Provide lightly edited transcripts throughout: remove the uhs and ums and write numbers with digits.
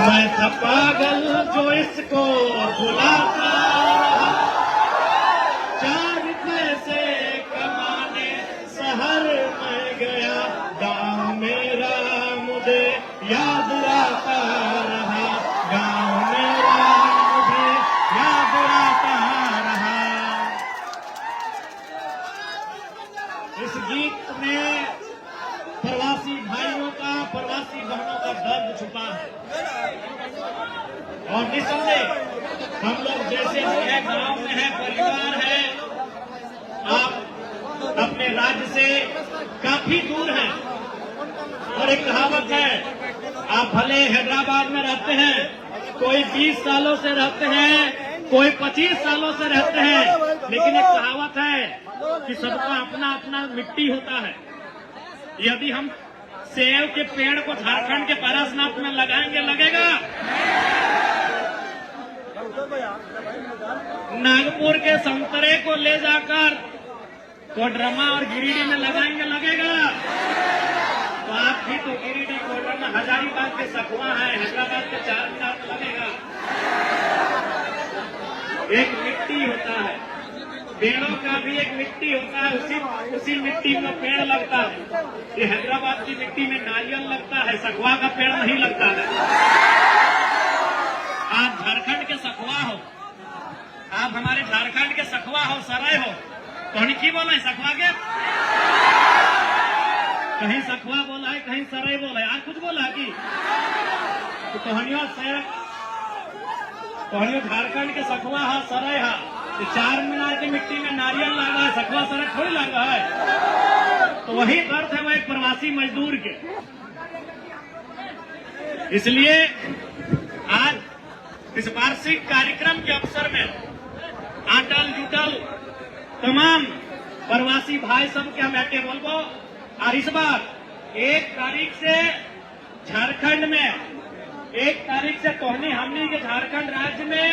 मैं था पागल जो इसको बुलाता रहा, 4 पैसे कमाने शहर में गया, गाँव मेरा मुझे याद आता रहा, गाँव मेरा मुझे याद आता रहा। इस गीत में प्रवासी भाइयों का, प्रवासी बहनों का दर्द छुपा है और निसंदेह हम लोग जैसे है, गांव में है, परिवार है, आप अपने राज्य से काफी दूर हैं और एक कहावत है, आप भले हैदराबाद में रहते हैं, कोई 20 सालों से रहते हैं, कोई 25 सालों से रहते हैं, लेकिन एक कहावत है कि सबका अपना अपना मिट्टी होता है। यदि हम सेब के पेड़ को झारखंड के पारसनाथ में लगाएंगे, लगेगा? नागपुर के संतरे को ले जाकर कोडरमा और गिरिडीह में लगाएंगे, लगेगा? तो आप भी तो गिरिडीह, कोडरमा, हजारीबाग के सखुआ है, हैदराबाद के चारमीनार में लगेगा। एक मिट्टी होता है, पेड़ों का भी एक मिट्टी होता है, उसी मिट्टी में पेड़ लगता है। ये हैदराबाद की मिट्टी में नारियल लगता है, सखुआ का पेड़ नहीं लगता है। आप झारखंड के सखुआ हो, आप हमारे झारखंड के सखुआ हो, सराय हो, कहीं की बोला है सखुआ के? कहीं सखुआ बोला है, कहीं सराय बोला है, आज कुछ बोला कि तो कहानियों झारखंड के सखुआ है, सराय है, 4 मीनार की मिट्टी में नारियल लगा है, सखुआ सड़क थोड़ी लगा है। तो वही अर्थ है, वह एक प्रवासी मजदूर के। इसलिए आज इस वार्षिक कार्यक्रम के अवसर में आटल जुटल तमाम प्रवासी भाई सब के हम बैठे बोलबो। और इस बार 1 तारीख से झारखंड में, 1 तारीख से तोहनी हमनी के झारखंड राज्य में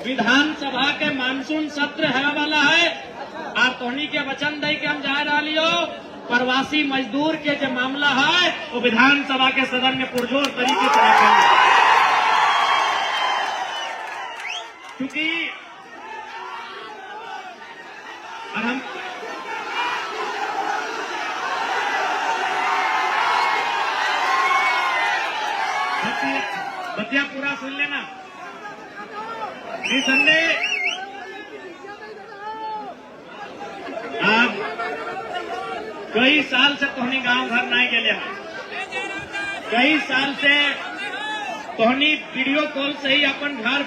विधानसभा के मानसून सत्र है वाला है। और तोहनी के वचन दे के हम जा रहा लियो, प्रवासी मजदूर के जो मामला है वो विधानसभा के सदन में पुरजोर तरीके से रखेंगे, क्योंकि और हम बतिया पूरा सुन लेना। निसंदेह आप कई साल से तोहनी गांव घर नहीं गेले हैं, कई साल से तोहनी वीडियो कॉल से ही अपन घर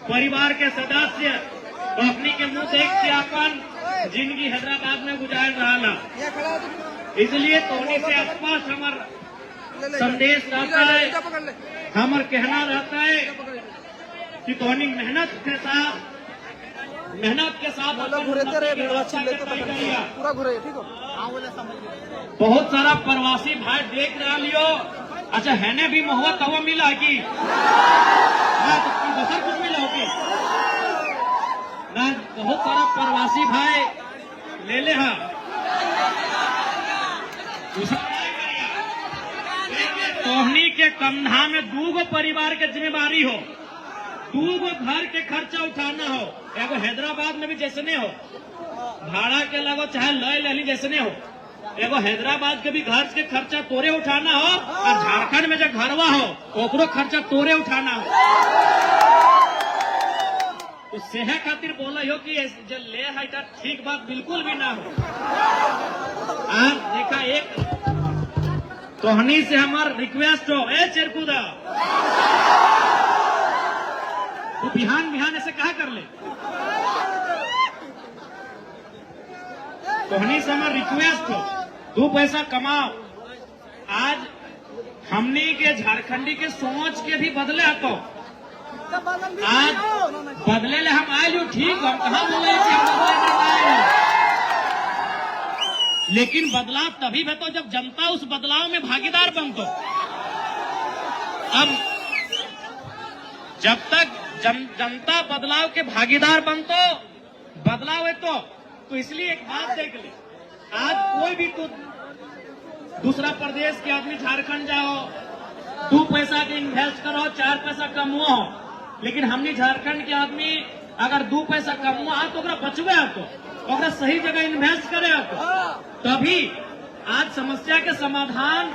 परिवार के सदस्य अपनी के मुंह देख के अपन जिंदगी हैदराबाद में गुजार रहा। इसलिए तोहनी से आसपास हमार संदेश रहता है, हमार कहना रहता है कि तोहनी मेहनत के साथ बहुत सारा प्रवासी भाई देख रहा लियो। अच्छा हैने भी महुआ तवा मिला कि बसर कुछ मिला होगी ना? बहुत सारा प्रवासी भाई ले ले हा तोहनी के कंधा में 2 परिवार के जिम्मेवारी हो, 2 घर के खर्चा उठाना हो। एगो हैदराबाद में भी जैसने हो, भाड़ा के लगो चाहे लय लहली जैसने हो, एगो हैदराबाद के भी घर के खर्चा तोरे उठाना हो, और झारखंड में जो घरवा हो ओकरो खर्चा तोरे उठाना हो। तो सेहे खातिर बोला हो कि जो ले है ठीक बात बिल्कुल भी ना हो। आज देखा एक तोहनी से हमार रिक्वेस्ट हो, ए चिरकुदा तू बिहान ऐसे कहा कर ले, तोहनी से हमार रिक्वेस्ट हो, 2 पैसा कमाओ। आज हमनी के झारखंडी के सोच के भी बदले आतो, आज बदले ले हम आये हो, ठीक हम कहा बोले कि हम बदले आए, लेकिन बदलाव तभी बतो जब जनता उस बदलाव में भागीदार बनतो। अब जब तक जनता बदलाव के भागीदार बनतो, बदलाव है तो इसलिए एक बात देख ले, आज कोई भी तो दूसरा प्रदेश के आदमी झारखंड जाओ, 2 पैसा के इन्वेस्ट करो, 4 पैसा कमुओ, लेकिन हमने झारखंड के आदमी अगर 2 पैसा कमुआ तो बचवे तो सही जगह इन्वेस्ट करे तभी आज समस्या के समाधान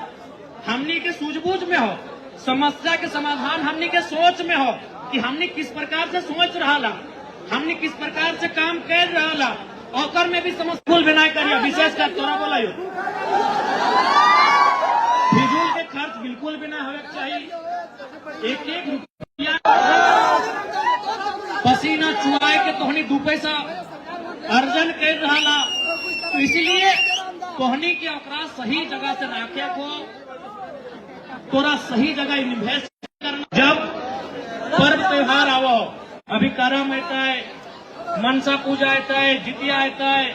हमनी के सूझबूझ में हो, समस्या के समाधान हमनी के सोच में हो कि हमनी किस प्रकार से सोच रहा, हमनी किस प्रकार से काम कर रहा, और में भी समस्या बिना करिए। विशेषकर तोरा बोला फिजूल के खर्च बिल्कुल भी ना होना चाहिए। एक एक रुपया पसीना चुराए के तोहनी 2 पैसा अर्जन कर रहा, तो इसलिए तोहनी के ओकरा सही जगह से रखे को, तोरा सही जगह इन्वेस्ट करना। जब पर्व त्योहार आवो, अभी करम आता है, मनसा पूजा आता है, जितिया आता है,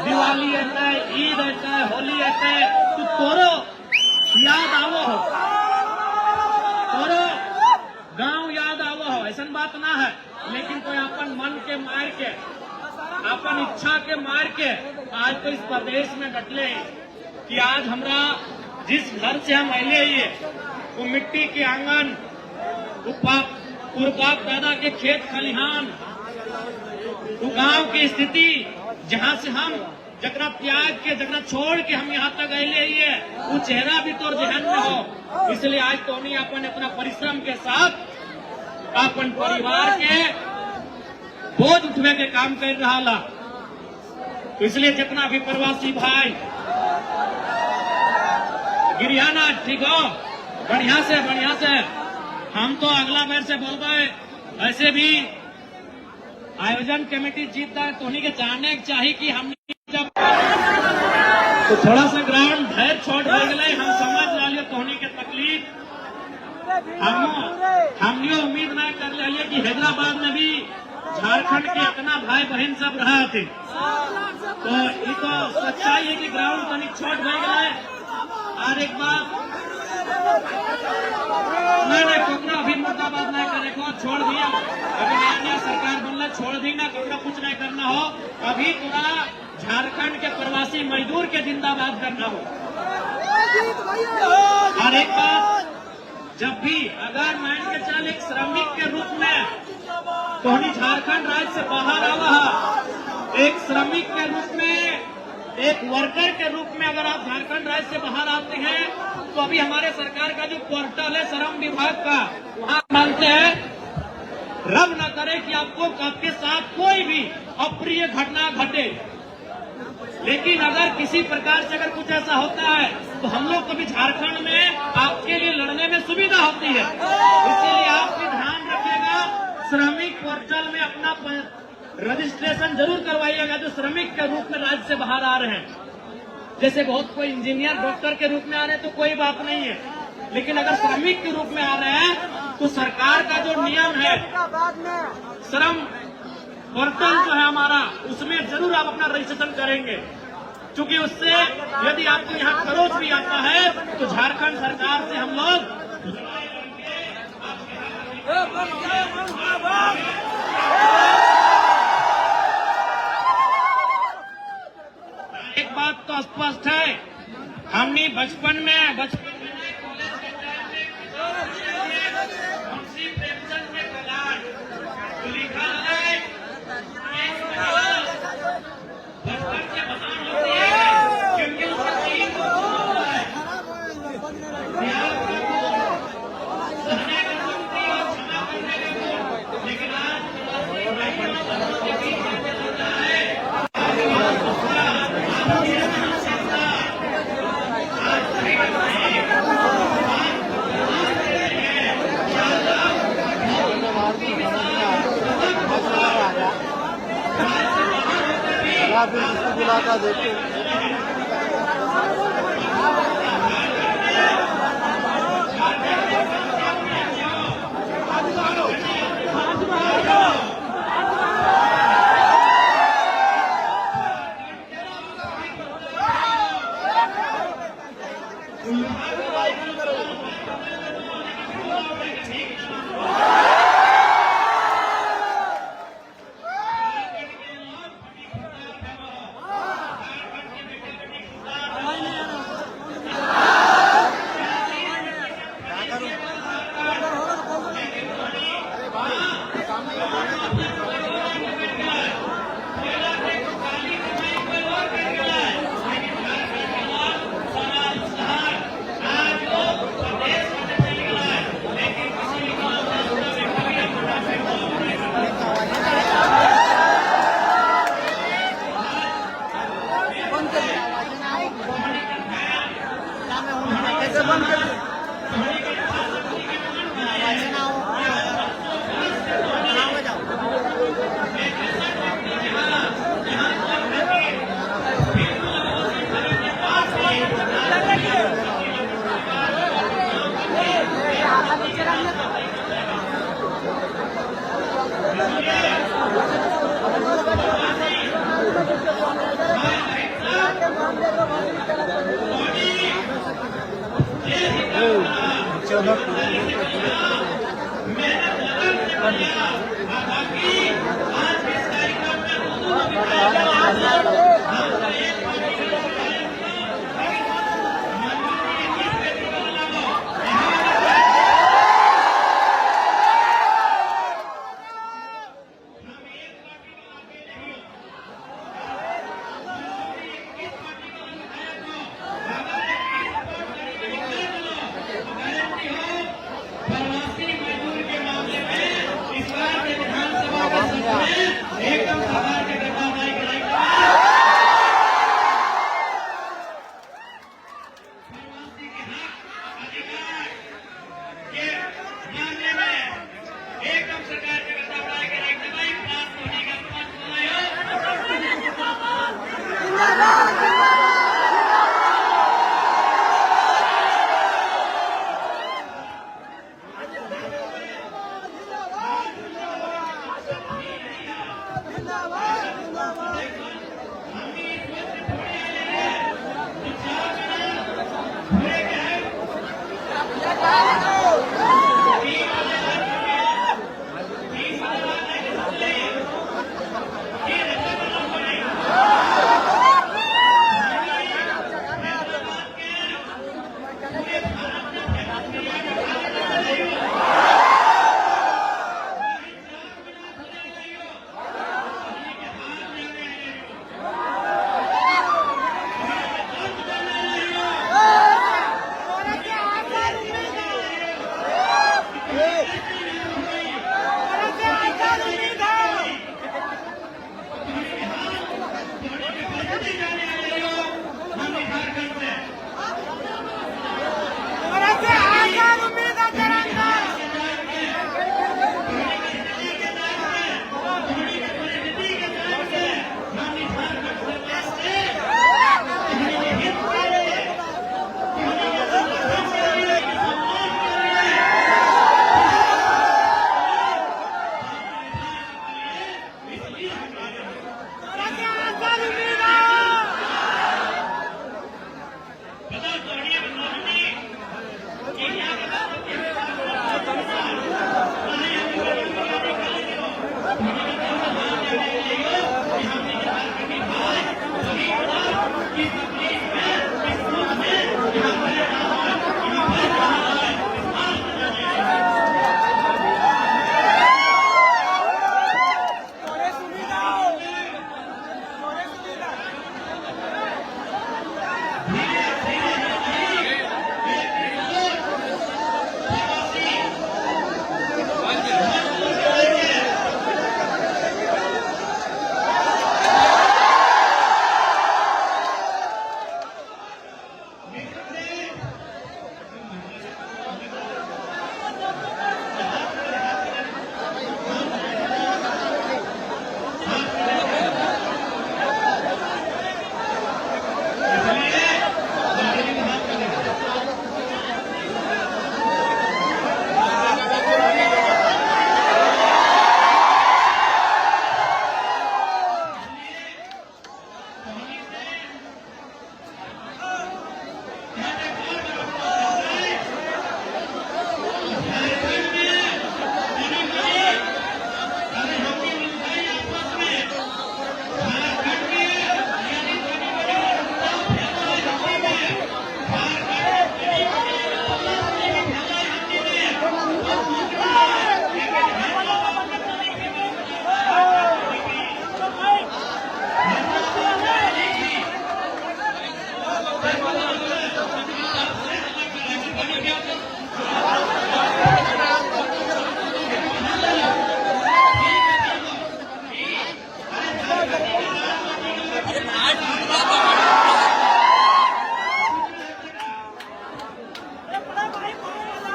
दिवाली आता है, ईद आता है, होली आता है, तो तोरो याद आवो हो, तोरो गांव याद आवो हो, ऐसा बात ना है। लेकिन कोई अपन मन के मार के, अपन इच्छा के मार के आज तो इस प्रदेश में डटले कि आज हमरा जिस घर से हम अले ये वो मिट्टी के आंगन, उर्वरक पैदा के खेत खलिहान, वो गांव की स्थिति जहां से हम जकरा त्याग के, जकरा छोड़ के हम यहाँ तक अले ये, वो चेहरा भी तो जहन में हो। इसलिए आज तो नहीं अपन अपना परिश्रम के साथ अपन परिवार के बोझ उठवे के काम कर रहा। तो इसलिए जितना भी प्रवासी भाई गिरियाना ठीक हो, बढ़िया से हम तो अगला बार से बोल रहे, ऐसे भी आयोजन कमेटी जीतता है तो उन्हीं के जानने चाहिए कि हमने जब तो थोड़ा सा ग्राउंड ढेर छोट हो गए, हम समझ लिये तोहनी के तकलीफ, हमने उम्मीद नहीं कर लिया कि हैदराबाद में भी झारखंड के इतना भाई बहन सब रहा थे, तो ये तो सच्चाई है कि ग्राउंड तनिक छोट हो गए। और एक बात नहीं कोकरा अभी मुर्दाबाद नहीं करे को छोड़ दिया, अभी नया सरकार बनला छोड़ दी ना, कोकरा कुछ नहीं करना हो, अभी पूरा झारखंड के प्रवासी मजदूर के जिंदाबाद करना हो। और एक बात, जब भी अगर मान के चल एक श्रमिक के रूप में तो हम झारखंड राज्य से बाहर आवा, एक श्रमिक के रूप में, एक वर्कर के रूप में अगर आप झारखंड राज्य से बाहर आते हैं तो अभी हमारे सरकार का जो पोर्टल है श्रम विभाग का, वहाँ मानते हैं रब न करे कि आपके साथ कोई भी अप्रिय घटना घटे, लेकिन अगर किसी प्रकार से अगर कुछ ऐसा होता है तो हम लोग कभी झारखंड में आपके लिए लड़ने में सुविधा होती है। इसीलिए आप भी ध्यान रखिएगा, श्रमिक पोर्टल में अपना रजिस्ट्रेशन जरूर करवाइएगा जो श्रमिक के रूप में राज्य से बाहर आ रहे हैं। जैसे बहुत कोई इंजीनियर डॉक्टर के रूप में आ रहे हैं तो कोई बात नहीं है, लेकिन अगर श्रमिक के रूप में आ रहे हैं तो सरकार का जो नियम है श्रम पोर्टल जो है हमारा, उसमें जरूर आप अपना रजिस्ट्रेशन करेंगे, क्योंकि उससे यदि आपको यहाँ खरोच भी आता है तो झारखंड सरकार से हम लोग एक बात तो स्पष्ट है, हमने बचपन में कॉलेज के टाइम में मुंशी प्रेमचंद के कलाम तो लिखा है बचपन से महान होती है क्योंकि उसका जीवन होता है, सहने का शक्ति और क्षमा करने का गुण, लेकिन आज बुलाता देखो प्रवासी मजदूर के मामले में इस बार के विधानसभा के सत्र में एकदम सरकार के गद्दारी कराई प्रवासी के हक अधिकार के मामले में एकदम सरकार के गद्दारी कराई दवाई प्राप्त होने का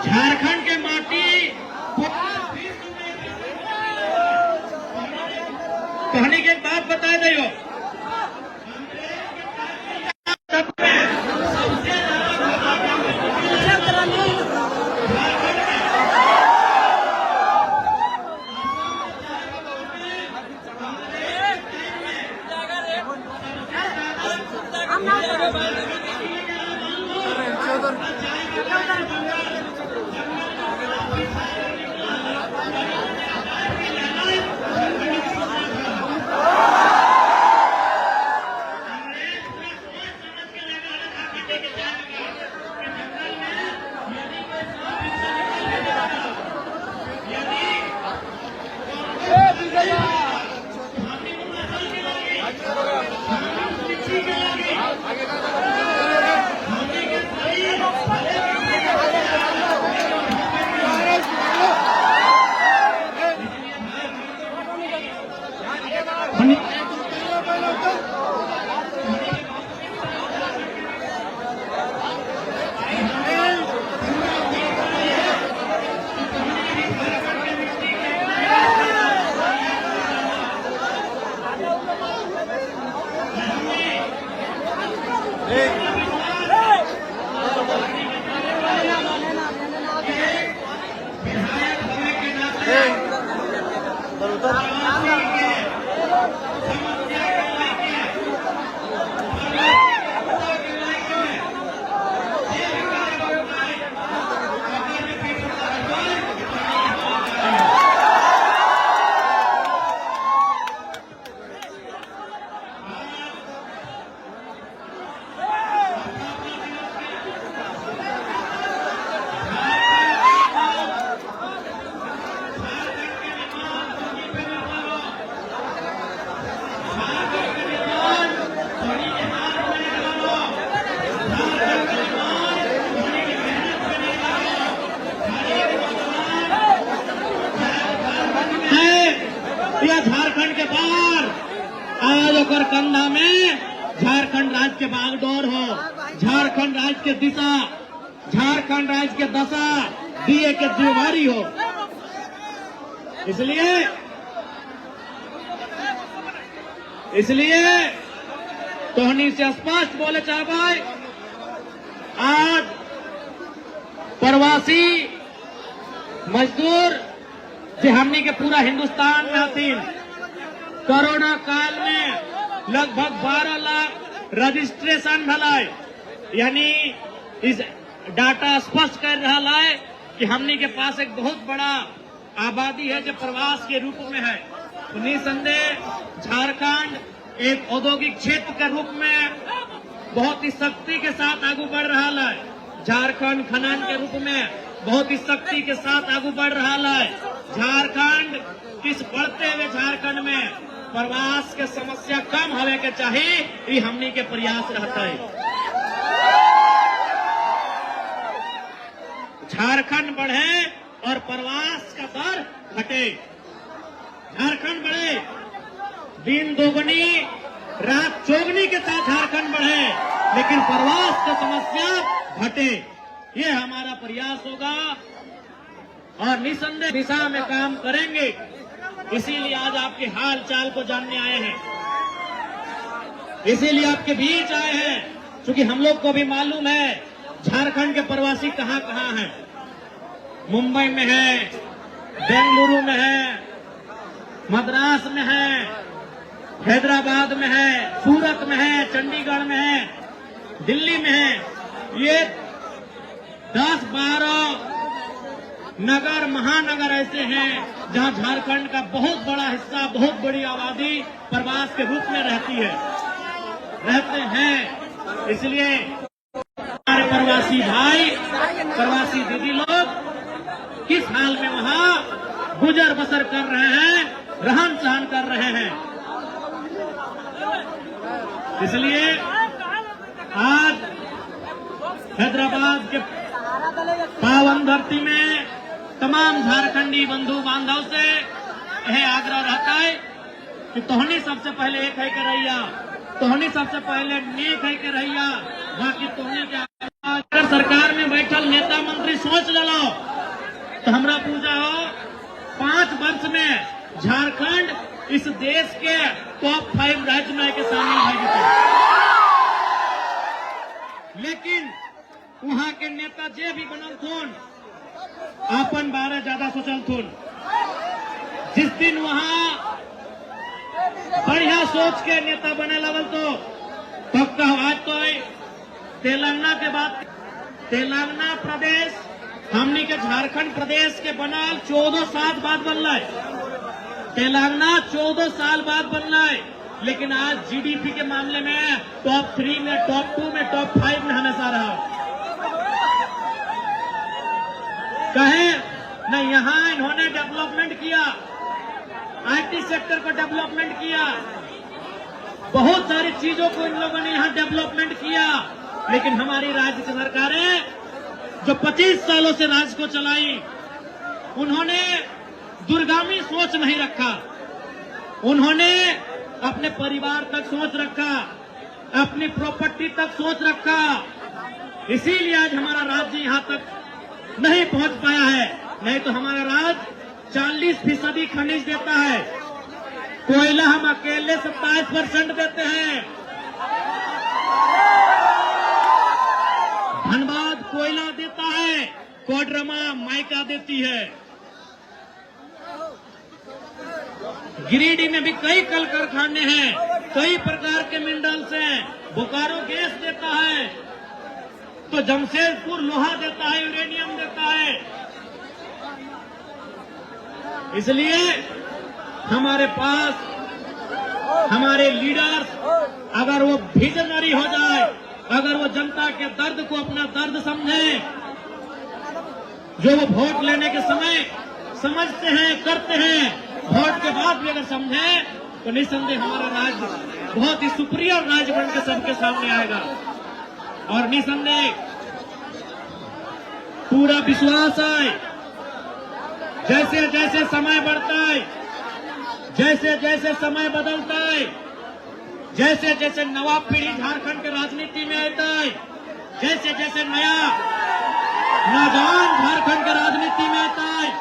झारखंड के माटी कहने के बात बता दियो सबसे या झारखंड के बाहर आज ओकर कंधा में झारखंड राज्य के बागडोर हो, झारखंड राज्य के दिशा, झारखंड राज्य के दशा दिए के जिम्मेवारी हो। इसलिए तोहनी से स्पष्ट बोले चाहे आज प्रवासी मजदूर जो हमनी के पूरा हिंदुस्तान में हथिन, कोरोना काल में लगभग 12 लाख रजिस्ट्रेशन भलाय, यानी इस डाटा स्पष्ट कर रहा है कि हमनी के पास एक बहुत बड़ा आबादी है जो प्रवास के रूप में है। तो निसंदेह झारखंड एक औद्योगिक क्षेत्र के रूप में बहुत ही शक्ति के साथ आगे बढ़ रहा है। झारखंड खनन के रूप में बहुत ही शक्ति के साथ आगे बढ़ रहा है। झारखंड इस बढ़ते हुए झारखंड में प्रवास के समस्या कम होने के चाहिए, ये हमनी के प्रयास रहता है। झारखंड बढ़े और प्रवास का दर घटे। झारखंड बढ़े, दिन दोगुनी रात चौगुनी के साथ झारखंड बढ़े, लेकिन प्रवास की समस्या घटे। ये हमारा प्रयास होगा और निसंदेह दिशा में काम करेंगे। इसीलिए आज आपके हाल चाल को जानने आए हैं, इसीलिए आपके बीच आए हैं, क्योंकि हम लोग को भी मालूम है झारखंड के प्रवासी कहाँ कहाँ हैं। मुंबई में है, बेंगलुरु में है, मद्रास में है, हैदराबाद में है, सूरत में है, चंडीगढ़ में है, दिल्ली में है। ये 10-12 नगर महानगर ऐसे हैं जहां झारखंड का बहुत बड़ा हिस्सा, बहुत बड़ी आबादी प्रवास के रूप में रहते हैं। इसलिए हमारे प्रवासी भाई, प्रवासी दीदी लोग किस हाल में वहां गुजर बसर कर रहे हैं, रहन सहन कर रहे हैं। इसलिए आज हैदराबाद के पावन धरती में तमाम झारखंडी बंधु बांधव से यह आग्रह रहता है कि तोहनी सबसे पहले एक है के रहिया, तोहनी सबसे पहले नेक है के रहिया, बाकी तोहनी के अगर सरकार में बैठल नेता मंत्री सोच लो तो हमरा पूजा हो 5 वर्ष में झारखंड इस देश के टॉप 5 राज्य में के शामिल है। लेकिन वहां के नेता जे भी बनल थून अपन बारे ज्यादा सोचल थून। जिस दिन वहां बढ़िया सोच के नेता बने लगल तो पक्का आज तो तेलंगाना के बाद तेलंगाना प्रदेश हमनी के झारखंड प्रदेश के बनल 14 साल बाद बनल। तेलंगाना 14 साल बाद बनल, लेकिन आज जीडीपी के मामले में टॉप 3 में, टॉप 2 में, टॉप 5 में हमेशा रहा। कहे न यहाँ इन्होंने डेवलपमेंट किया, आईटी सेक्टर को डेवलपमेंट किया, बहुत सारी चीजों को इन लोगों ने यहाँ डेवलपमेंट किया, लेकिन हमारी राज्य की सरकारें जो 25 सालों से राज्य को चलाई, उन्होंने दूरगामी सोच नहीं रखा। उन्होंने अपने परिवार तक सोच रखा, अपनी प्रॉपर्टी तक सोच रखा। इसीलिए आज हमारा राज्य यहाँ तक नहीं पहुंच पाया है। नहीं तो हमारा राज्य 40% खनिज देता है, कोयला हम अकेले 27% देते हैं। धनबाद कोयला देता है, कोडरमा माइका देती है। गिरिडीह में भी कई कल कारखाने हैं, कई प्रकार के मिनरल्स हैं। बोकारो गैस देता है, तो जमशेदपुर लोहा देता है, यूरेनियम देता है। इसलिए हमारे पास हमारे लीडर्स अगर वो विजनरी हो जाए, अगर वो जनता के दर्द को अपना दर्द समझे, जो वो वोट लेने के समय समझते हैं, करते हैं, वोट के बाद भी अगर समझे तो निस्संदेह हमारा राज्य बहुत ही सुपीरियर राज्य बनकर सबके सामने आएगा। और निस्संदेह पूरा विश्वास है, जैसे जैसे समय बढ़ता है, जैसे जैसे समय बदलता है, जैसे जैसे नवा पीढ़ी झारखंड के राजनीति में आता है, जैसे जैसे नया नौजवान झारखंड के राजनीति में आता है,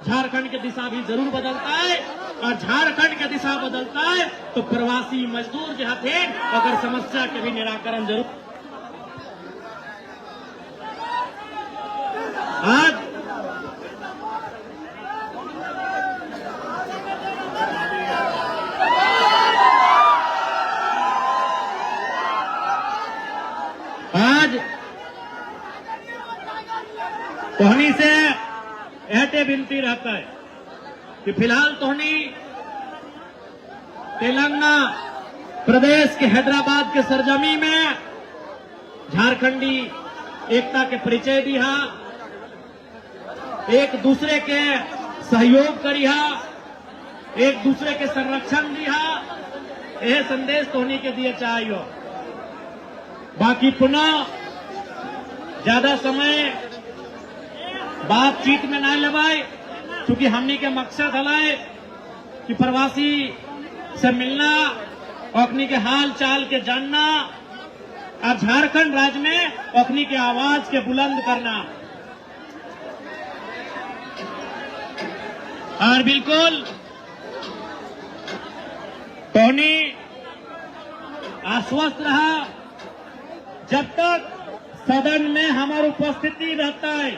झारखंड की दिशा भी जरूर बदलता है। और झारखंड की दिशा बदलता है तो प्रवासी मजदूर जो थे अगर समस्या के भी निराकरण जरूर। आज तोहनी से ऐटे विनती रहता है कि फिलहाल तोहनी तेलंगाना प्रदेश के हैदराबाद के सरजमी में झारखंडी एकता के परिचय दिया, एक दूसरे के सहयोग करिया, एक दूसरे के संरक्षण दिया। यह संदेश तोहनी के दिए चाहिए। बाकी पुनः ज्यादा समय बातचीत में ना लगाए, क्योंकि हमने के मकसद हलाए कि प्रवासी से मिलना, अखनी के हाल चाल के जानना और झारखंड राज्य में अखनी के आवाज के बुलंद करना। और बिल्कुल टोनी आश्वस्त रहा, जब तक सदन में हमारी उपस्थिति रहता है,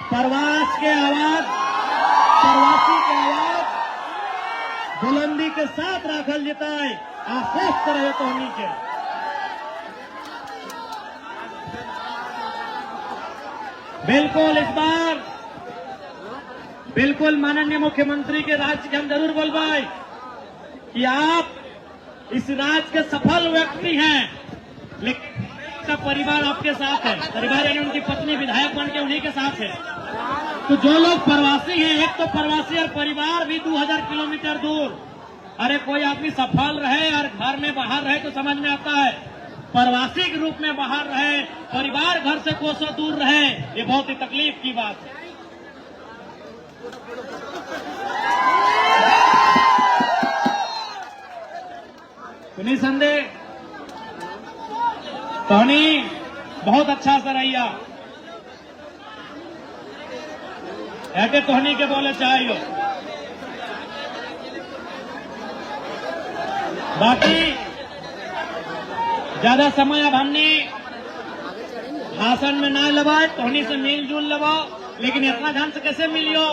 प्रवासी के आवाज बुलंदी के साथ राखल जाता है। आश्वस्त रहे टोनी के। बिल्कुल इस बार बिल्कुल माननीय मुख्यमंत्री के राज्य के हम जरूर बोलवाए कि आप इस राज्य के सफल व्यक्ति हैं, लेकिन का परिवार आपके साथ है। परिवार यानी उनकी पत्नी विधायक बन के उन्हीं के साथ है। तो जो लोग प्रवासी हैं, एक तो प्रवासी और परिवार भी 2000 किलोमीटर दूर। अरे कोई आदमी सफल रहे और घर में बाहर रहे तो समझ में आता है, प्रवासी के रूप में बाहर रहे, परिवार घर से कोसों दूर रहे, ये बहुत ही तकलीफ की बात है। तो निसंदेह टोनी बहुत अच्छा सा रहिया। ऐसे टोनी के बोले चाहिए। बाकी ज्यादा समय अब हमने भाषण में ना लगाए, टोनी से मिलजुल लगाओ, लेकिन इतना ढंग से कैसे मिलियो